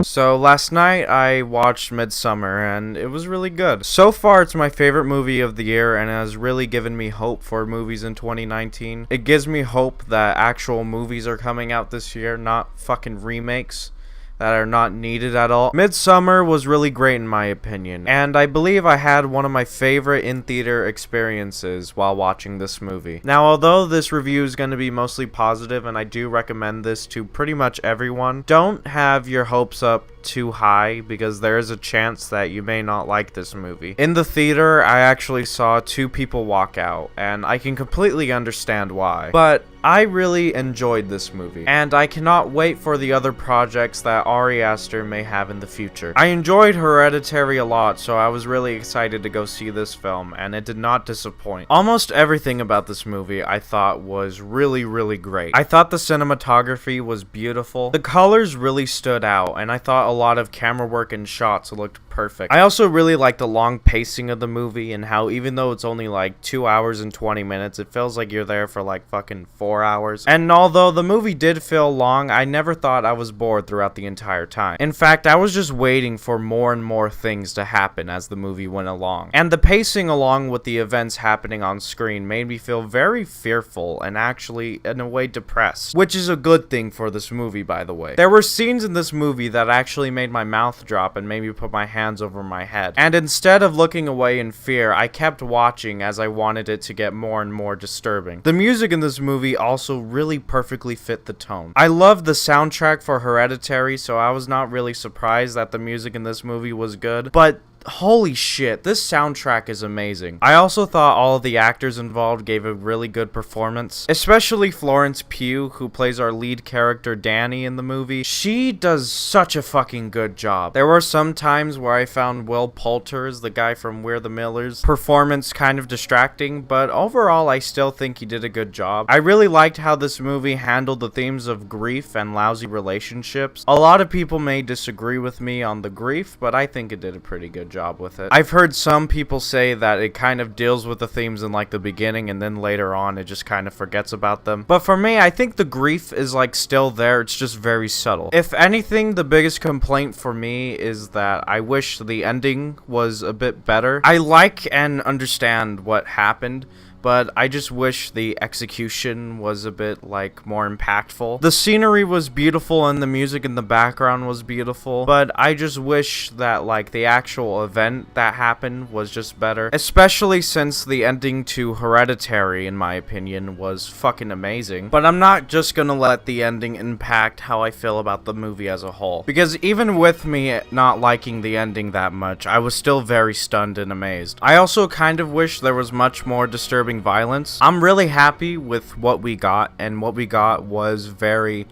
So last night I watched Midsommar and it was really good. So far it's my favorite movie of the year and has really given me hope for movies in 2019. It gives me hope that actual movies are coming out this year, not fucking remakes that are not needed at all. Midsommar was really great in my opinion, and I believe I had one of my favorite in-theater experiences while watching this movie. Now, although this review is going to be mostly positive, and I do recommend this to pretty much everyone, don't have your hopes up too high because there is a chance that you may not like this movie. In the theater, I actually saw 2 people walk out, and I can completely understand why. But I really enjoyed this movie, and I cannot wait for the other projects that Ari Aster may have in the future. I enjoyed Hereditary a lot, so I was really excited to go see this film, and it did not disappoint. Almost everything about this movie I thought was really, really great. I thought the cinematography was beautiful. The colors really stood out, and I thought a lot of camera work and shots looked perfect. I also really liked the long pacing of the movie and how even though it's only like 2 hours and 20 minutes, it feels like you're there for like fucking 4 hours. And although the movie did feel long, I never thought I was bored throughout the entire time. In fact, I was just waiting for more and more things to happen as the movie went along. And the pacing along with the events happening on screen made me feel very fearful and actually in a way depressed, which is a good thing for this movie, by the way. There were scenes in this movie that actually made my mouth drop and made me put my hands over my head. And instead of looking away in fear, I kept watching as I wanted it to get more and more disturbing. The music in this movie also really perfectly fit the tone. I loved the soundtrack for Hereditary, so I was not really surprised that the music in this movie was good, but holy shit, this soundtrack is amazing. I also thought all of the actors involved gave a really good performance, especially Florence Pugh, who plays our lead character Danny in the movie. She does such a fucking good job. There were some times where I found Will Poulter's, the guy from We're the Millers, performance kind of distracting, but overall I still think he did a good job. I really liked how this movie handled the themes of grief and lousy relationships. A lot of people may disagree with me on the grief, but I think it did a pretty good job with it. I've heard some people say that it kind of deals with the themes in like the beginning and then later on it just kind of forgets about them. But for me, I think the grief is like still there, it's just very subtle. If anything, the biggest complaint for me is that I wish the ending was a bit better. I like and understand what happened, but I just wish the execution was a bit, like, more impactful. The scenery was beautiful and the music in the background was beautiful, but I just wish that, like, the actual event that happened was just better. Especially since the ending to Hereditary, in my opinion, was fucking amazing. But I'm not just gonna let the ending impact how I feel about the movie as a whole. Because even with me not liking the ending that much, I was still very stunned and amazed. I also kind of wish there was much more disturbing violence. I'm really happy with what we got, and what we got was very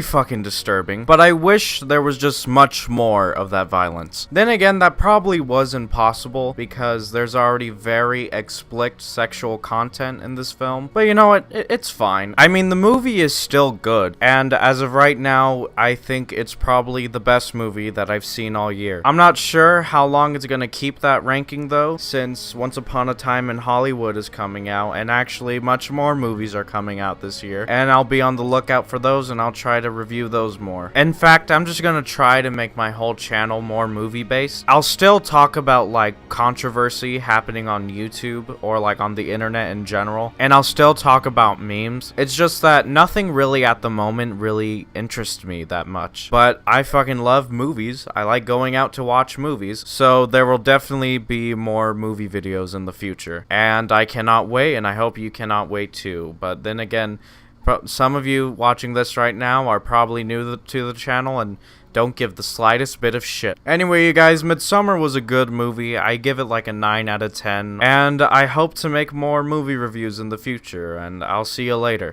fucking disturbing, but I wish there was just much more of that violence. Then again, that probably was impossible because there's already very explicit sexual content in this film, but you know what, it's fine. I mean, the movie is still good, and as of right now, I think it's probably the best movie that I've seen all year. I'm not sure how long it's gonna keep that ranking though, since Once Upon a Time in Hollywood is coming out, and actually much more movies are coming out this year, and I'll be on the lookout for those, and I'll try to review those more. In fact, I'm just gonna try to make my whole channel more movie based. I'll still talk about like controversy happening on YouTube or like on the internet in general, and I'll still talk about memes. It's just that nothing really at the moment really interests me that much. But I fucking love movies. I like going out to watch movies, so there will definitely be more movie videos in the future. And I cannot wait, and I hope you cannot wait too. But then again, some of you watching this right now are probably new to the channel and don't give the slightest bit of shit. Anyway, you guys, Midsommar was a good movie. I give it like a 9 out of 10. And I hope to make more movie reviews in the future. And I'll see you later.